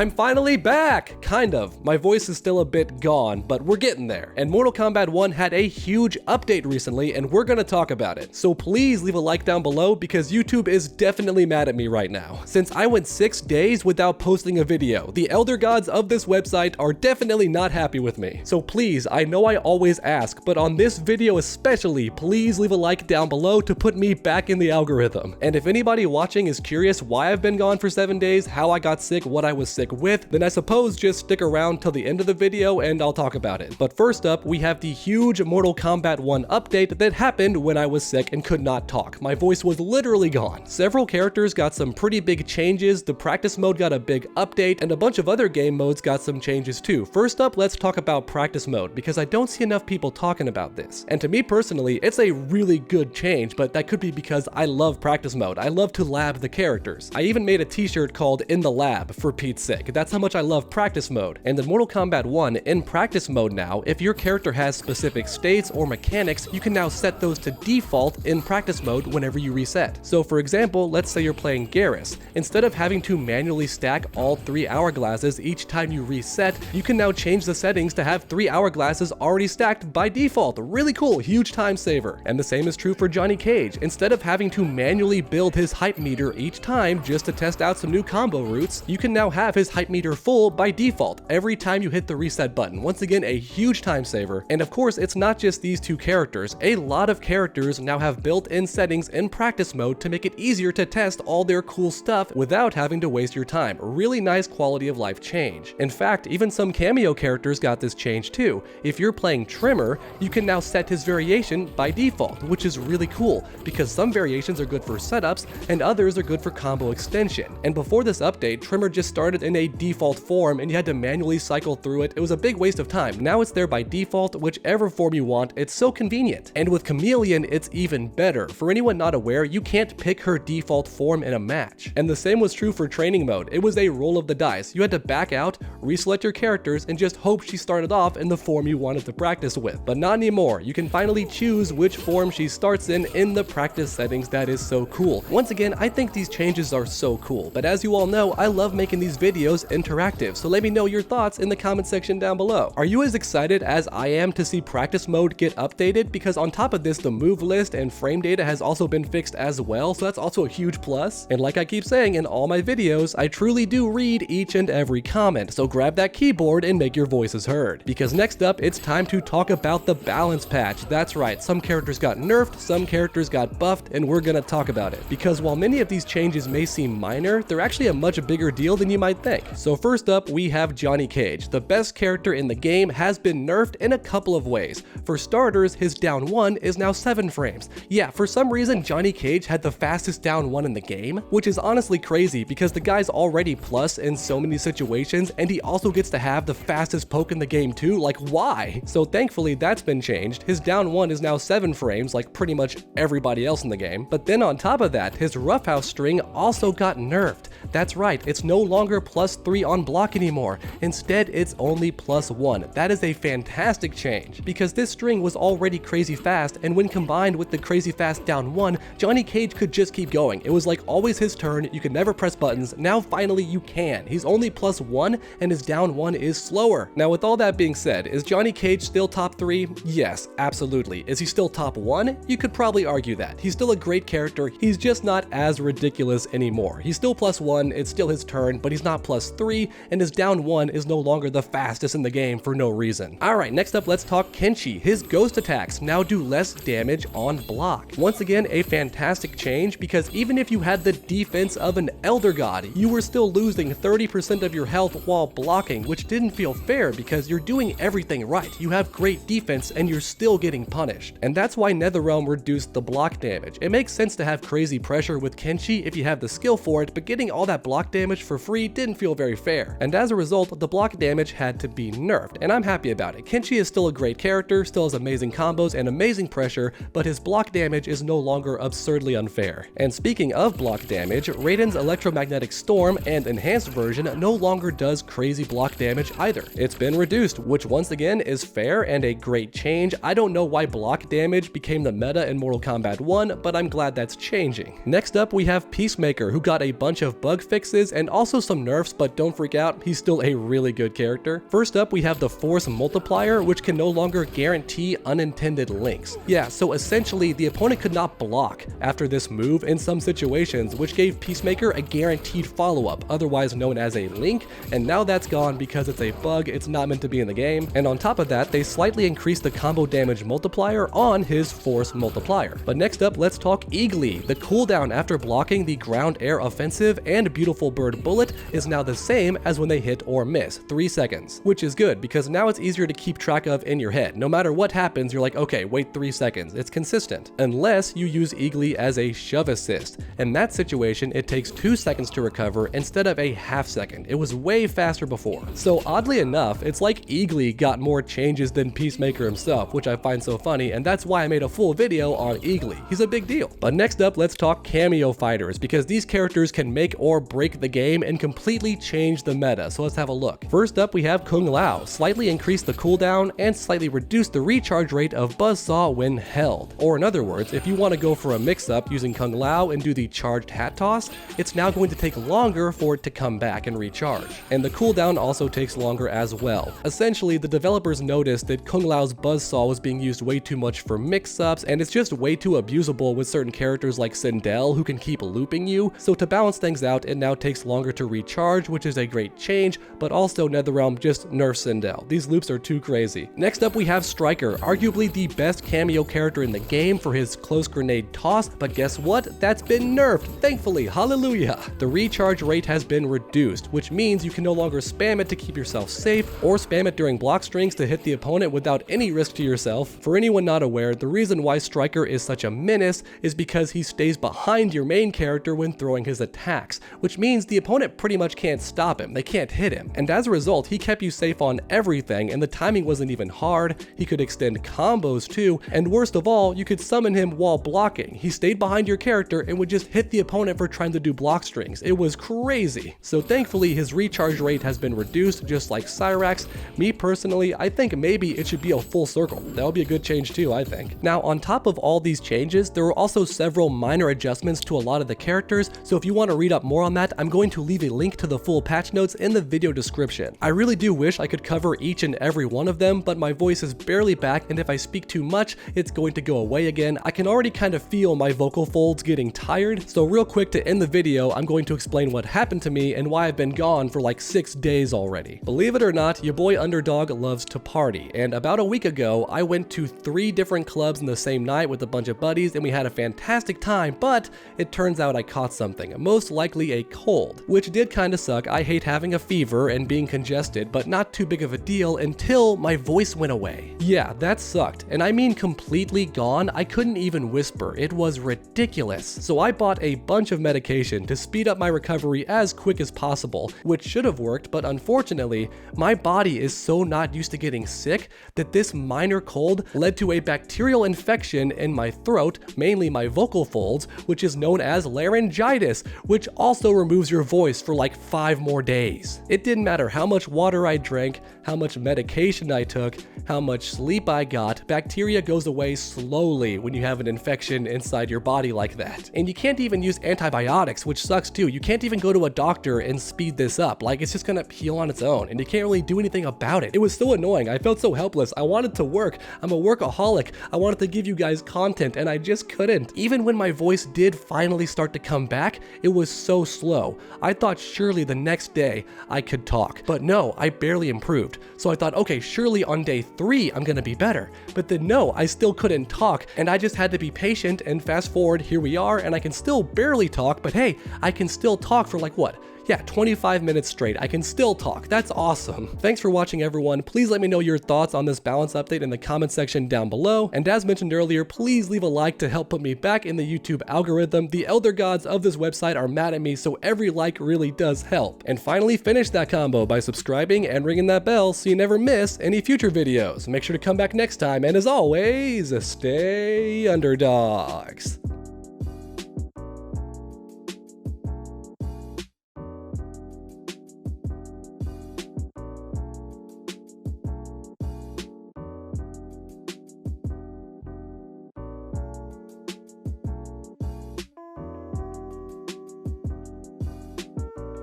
I'm finally back! Kind of. My voice is still a bit gone, but we're getting there. And Mortal Kombat 1 had a huge update recently, and we're gonna talk about it. So please leave a like down below because YouTube is definitely mad at me right now. Since I went 6 days without posting a video, the elder gods of this website are definitely not happy with me. So please, I know I always ask, but on this video especially, please leave a like down below to put me back in the algorithm. And if anybody watching is curious why I've been gone for 7 days, how I got sick, what I was sick with, then I suppose just stick around till the end of the video and I'll talk about it. But first up, we have the huge Mortal Kombat 1 update that happened when I was sick and could not talk. My voice was literally gone. Several characters got some pretty big changes, the practice mode got a big update, and a bunch of other game modes got some changes too. First up, let's talk about practice mode, because I don't see enough people talking about this. And to me personally, it's a really good change, but that could be because I love practice mode. I love to lab the characters. I even made a t-shirt called In the Lab, for Pete's sake. That's how much I love practice mode. And in Mortal Kombat 1, in practice mode now, if your character has specific states or mechanics, you can now set those to default in practice mode whenever you reset. So for example, let's say you're playing Garrus. Instead of having to manually stack all 3 hourglasses each time you reset, you can now change the settings to have 3 hourglasses already stacked by default. Really cool, huge time saver. And the same is true for Johnny Cage. Instead of having to manually build his hype meter each time just to test out some new combo routes, you can now have his hype meter full by default every time you hit the reset button. Once again, a huge time saver. And of course, it's not just these 2 characters. A lot of characters now have built-in settings in practice mode to make it easier to test all their cool stuff without having to waste your time. Really nice quality of life change. In fact, even some cameo characters got this change too. If you're playing Trimmer, you can now set his variation by default, which is really cool because some variations are good for setups and others are good for combo extension. And before this update, Trimmer just started in a default form and you had to manually cycle through it. It was a big waste of time. Now it's there by default, whichever form you want. It's so convenient. And with Chameleon, it's even better. For anyone not aware, you can't pick her default form in a match. And the same was true for training mode. It was a roll of the dice. You had to back out, reselect your characters, and just hope she started off in the form you wanted to practice with. But not anymore. You can finally choose which form she starts in the practice settings. That is so cool. Once again, I think these changes are so cool. But as you all know, I love making these videos interactive. So let me know your thoughts in the comment section down below. Are you as excited as I am to see practice mode get updated? Because on top of this, the move list and frame data has also been fixed as well. So that's also a huge plus. And like I keep saying in all my videos, I truly do read each and every comment. So grab that keyboard and make your voices heard. Because next up, it's time to talk about the balance patch. That's right, some characters got nerfed, some characters got buffed, and we're gonna talk about it. Because while many of these changes may seem minor, they're actually a much bigger deal than you might think. So first up, we have Johnny Cage. The best character in the game has been nerfed in a couple of ways. For starters, his down 1 is now 7 frames. Yeah, for some reason, Johnny Cage had the fastest down 1 in the game, which is honestly crazy because the guy's already plus in so many situations, and he also gets to have the fastest poke in the game too. Like, why? So thankfully, that's been changed. His down 1 is now 7 frames, like pretty much everybody else in the game. But then on top of that, his roughhouse string also got nerfed. That's right, it's no longer +3 on block anymore. Instead, it's only +1. That is a fantastic change because this string was already crazy fast, and when combined with the crazy fast down 1, Johnny Cage could just keep going. It was like always his turn, you could never press buttons. Now finally you can. He's only +1 and his down 1 is slower. Now with all that being said, is Johnny Cage still top 3? Yes, absolutely. Is he still top 1? You could probably argue that. He's still a great character, he's just not as ridiculous anymore. He's still +1, it's still his turn, but he's not +3, and his down 1 is no longer the fastest in the game for no reason. Alright, next up let's talk Kenshi. His ghost attacks now do less damage on block. Once again, a fantastic change because even if you had the defense of an elder god, you were still losing 30% of your health while blocking, which didn't feel fair because you're doing everything right. You have great defense and you're still getting punished. And that's why Netherrealm reduced the block damage. It makes sense to have crazy pressure with Kenshi if you have the skill for it, but getting all that block damage for free didn't feel very fair. And as a result, the block damage had to be nerfed, and I'm happy about it. Kenshi is still a great character, still has amazing combos and amazing pressure, but his block damage is no longer absurdly unfair. And speaking of block damage, Raiden's Electromagnetic Storm and Enhanced version no longer does crazy block damage either. It's been reduced, which once again is fair and a great change. I don't know why block damage became the meta in Mortal Kombat 1, but I'm glad that's changing. Next up, we have Peacemaker, who got a bunch of bug fixes and also some nerfs nerfs, but don't freak out, he's still a really good character. First up, we have the Force Multiplier, which can no longer guarantee unintended links. Yeah, so essentially, the opponent could not block after this move in some situations, which gave Peacemaker a guaranteed follow-up, otherwise known as a link, and now that's gone because it's a bug, it's not meant to be in the game. And on top of that, they slightly increased the combo damage multiplier on his Force Multiplier. But next up, let's talk Eagly. The cooldown after blocking the ground air offensive and Beautiful Bird bullet is now the same as when they hit or miss, 3 seconds, which is good because now it's easier to keep track of in your head. No matter what happens, you're like, okay, wait 3 seconds. It's consistent. Unless you use Eagly as a shove assist. In that situation, it takes 2 seconds to recover instead of a half second. It was way faster before. So oddly enough, it's like Eagly got more changes than Peacemaker himself, which I find so funny, and that's why I made a full video on Eagly. He's a big deal. But next up, let's talk cameo fighters, because these characters can make or break the game and completely change the meta, so let's have a look. First up, we have Kung Lao, slightly increased the cooldown and slightly reduced the recharge rate of Buzzsaw when held. Or in other words, if you want to go for a mix-up using Kung Lao and do the charged hat toss, it's now going to take longer for it to come back and recharge. And the cooldown also takes longer as well. Essentially, the developers noticed that Kung Lao's Buzzsaw was being used way too much for mix-ups, and it's just way too abusable with certain characters like Sindel who can keep looping you, so to balance things out, it now takes longer to recharge, which is a great change, but also NetherRealm just nerfs Sindel. These loops are too crazy. Next up, we have Striker, arguably the best cameo character in the game for his close grenade toss, but guess what? That's been nerfed, thankfully, hallelujah. The recharge rate has been reduced, which means you can no longer spam it to keep yourself safe, or spam it during block strings to hit the opponent without any risk to yourself. For anyone not aware, the reason why Striker is such a menace is because he stays behind your main character when throwing his attacks, which means the opponent pretty much can't stop him, they can't hit him. And as a result, he kept you safe on everything, and the timing wasn't even hard, he could extend combos too, and worst of all, you could summon him while blocking. He stayed behind your character and would just hit the opponent for trying to do block strings. It was crazy. So thankfully, his recharge rate has been reduced, just like Cyrax. Me personally, I think maybe it should be a full circle. That would be a good change too, I think. Now, on top of all these changes, there were also several minor adjustments to a lot of the characters, so if you want to read up more on that, I'm going to leave a link to the full patch notes in the video description. I really do wish I could cover each and every one of them, but my voice is barely back, and if I speak too much, it's going to go away again. I can already kind of feel my vocal folds getting tired, so real quick to end the video, I'm going to explain what happened to me and why I've been gone for like 6 days already. Believe it or not, your boy Underdog loves to party, and about a week ago, I went to 3 different clubs in the same night with a bunch of buddies, and we had a fantastic time, but it turns out I caught something, most likely a cold, which did kind of suck. I hate having a fever and being congested, but not too big of a deal until my voice went away. Yeah, that sucked, and I mean completely gone. I couldn't even whisper. It was ridiculous. So I bought a bunch of medication to speed up my recovery as quick as possible, which should have worked, but unfortunately, my body is so not used to getting sick that this minor cold led to a bacterial infection in my throat, mainly my vocal folds, which is known as laryngitis, which also removes your voice for like 5 more days. It didn't matter how much water I drank, how much medication I took, how much sleep I got, bacteria goes away slowly when you have an infection inside your body like that. And you can't even use antibiotics, which sucks too. You can't even go to a doctor and speed this up. Like, it's just gonna heal on its own, and you can't really do anything about it. It was so annoying. I felt so helpless. I wanted to work. I'm a workaholic. I wanted to give you guys content, and I just couldn't. Even when my voice did finally start to come back, it was so slow. I thought surely the next day I could talk, but no, I barely improved. So I thought, okay, surely on day 3 I'm gonna be better. But then no, I still couldn't talk, and I just had to be patient, and fast forward, here we are, and I can still barely talk, but hey, I can still talk for like what? Yeah, 25 minutes straight. I can still talk. That's awesome. Thanks for watching, everyone. Please let me know your thoughts on this balance update in the comment section down below. And as mentioned earlier, please leave a like to help put me back in the YouTube algorithm. The elder gods of this website are mad at me, so every like really does help. And finally, finish that combo by subscribing and ringing that bell so you never miss any future videos. Make sure to come back next time, and as always, stay underdogs.